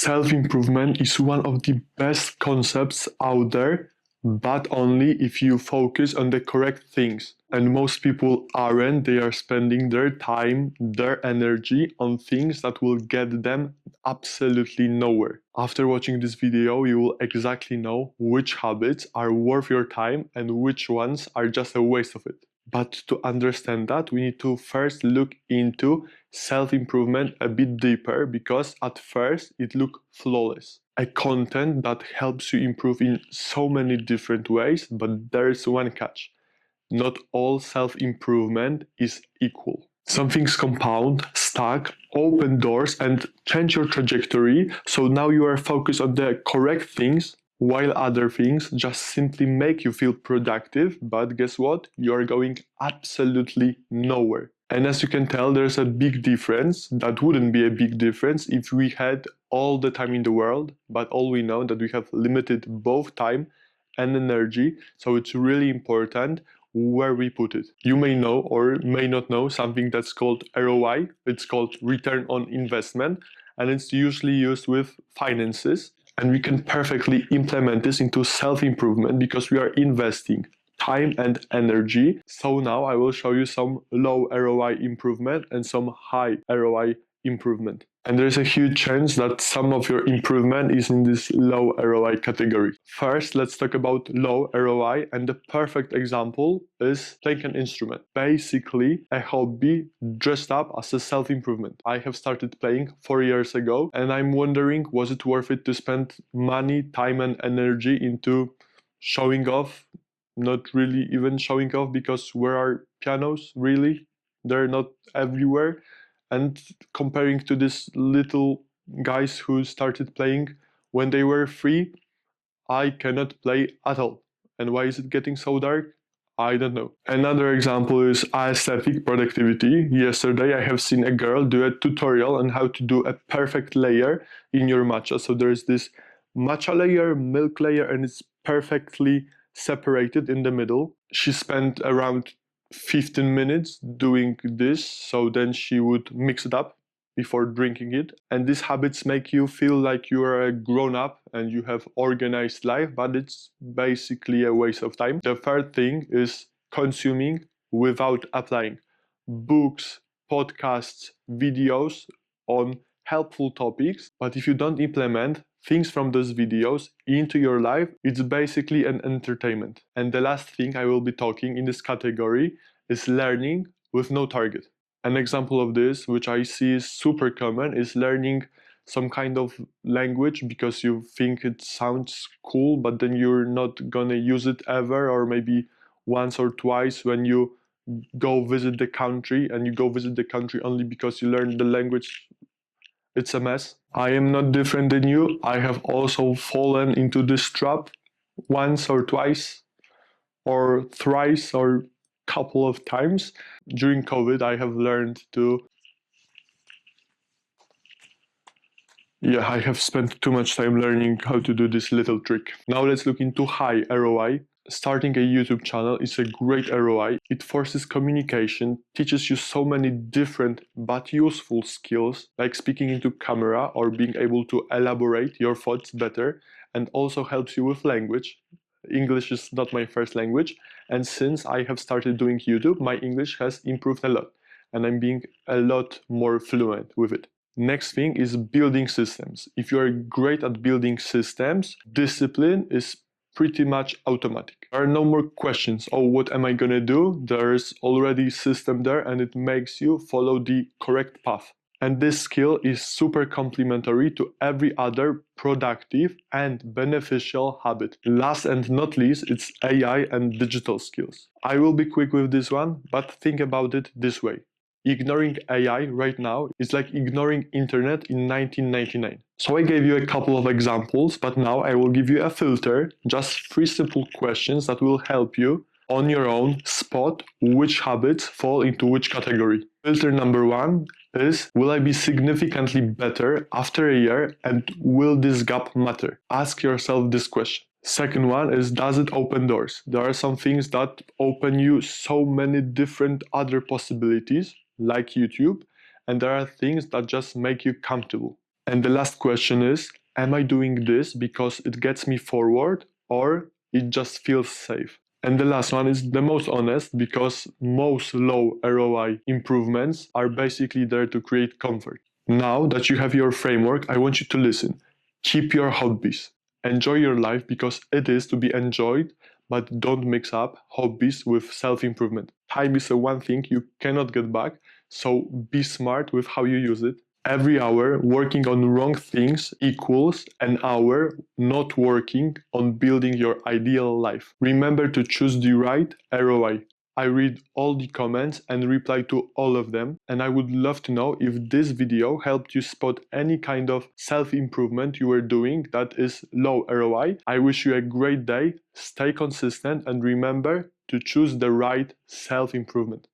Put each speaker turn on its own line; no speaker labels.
Self-improvement is one of the best concepts out there, but only if you focus on the correct things. And most people aren't. They are spending their time, their energy on things that will get them absolutely nowhere. After watching this video, you will exactly know which habits are worth your time and which ones are just a waste of it. But to understand that, we need to first look into self-improvement a bit deeper, because at first it looks flawless. A content that helps you improve in so many different ways, but there's one catch. Not all self-improvement is equal. Some things compound, stack, open doors, and change your trajectory, so now you are focused on the correct things, while other things just simply make you feel productive, but guess what? You are going absolutely nowhere. And as you can tell, there's a big difference. That wouldn't be a big difference if we had all the time in the world, but all we know that we have limited both time and energy, so it's really important where we put it. You may know or may not know something that's called ROI. It's called return on investment, and it's usually used with finances. And we can perfectly implement this into self-improvement because we are investing time and energy. So now I will show you some low ROI improvement and some high ROI improvement. And there's a huge chance that some of your improvement is in this low ROI category. First, let's talk about low ROI, and the perfect example is playing an instrument. Basically, a hobby dressed up as a self-improvement. I have started playing 4 years ago, and I'm wondering, was it worth it to spend money, time and energy into showing off? Not really even showing off, because where are pianos really? They're not everywhere. And comparing to these little guys who started playing when they were 3, I cannot play at all. And why is it getting so dark? I don't know. Another example is aesthetic productivity. Yesterday I have seen a girl do a tutorial on how to do a perfect layer in your matcha. So there's this matcha layer, milk layer, and it's perfectly separated in the middle. She spent around 15 minutes doing this, so then she would mix it up before drinking it. And these habits make you feel like you are a grown-up and you have organized life, but it's basically a waste of time. The third thing is consuming without applying. Books, podcasts, videos on helpful topics, but if you don't implement things from those videos into your life, it's basically an entertainment. And the last thing I will be talking in this category is learning with no target. An example of this, which I see is super common, is learning some kind of language because you think it sounds cool, but then you're not gonna use it ever, or maybe once or twice when you go visit the country, and you go visit the country only because you learned the language. It's a mess. I am not different than you. I have also fallen into this trap once or twice or thrice or couple of times. During COVID, I have learned to... I have spent too much time learning how to do this little trick. Now let's look into high ROI. Starting a YouTube channel is a great ROI. It forces communication, teaches you so many different but useful skills, like speaking into camera or being able to elaborate your thoughts better, and also helps you with language. English is not my first language, and since I have started doing YouTube, my English has improved a lot, and I'm being a lot more fluent with it. Next thing is building systems. If you are great at building systems, discipline is pretty much automatic. There are no more questions. Oh, what am I gonna do? There's already a system there, and it makes you follow the correct path. And this skill is super complementary to every other productive and beneficial habit. Last and not least, it's AI and digital skills. I will be quick with this one, but think about it this way. Ignoring AI right now is like ignoring internet in 1999. So I gave you a couple of examples, but now I will give you a filter, just 3 simple questions that will help you on your own spot which habits fall into which category. Filter number 1 is, will I be significantly better after a year, and will this gap matter? Ask yourself this question. Second one is, does it open doors? There are some things that open you so many different other possibilities, like YouTube, and there are things that just make you comfortable. And the last question is, am I doing this because it gets me forward or it just feels safe? And the last one is the most honest because most low ROI improvements are basically there to create comfort. Now that you have your framework, I want you to listen. Keep your hobbies. Enjoy your life because it is to be enjoyed, but don't mix up hobbies with self-improvement. Time is the one thing you cannot get back, so be smart with how you use it. Every hour working on wrong things equals an hour not working on building your ideal life. Remember to choose the right ROI. I read all the comments and reply to all of them, and I would love to know if this video helped you spot any kind of self-improvement you were doing that is low ROI. I wish you a great day, stay consistent, and remember to choose the right self-improvement.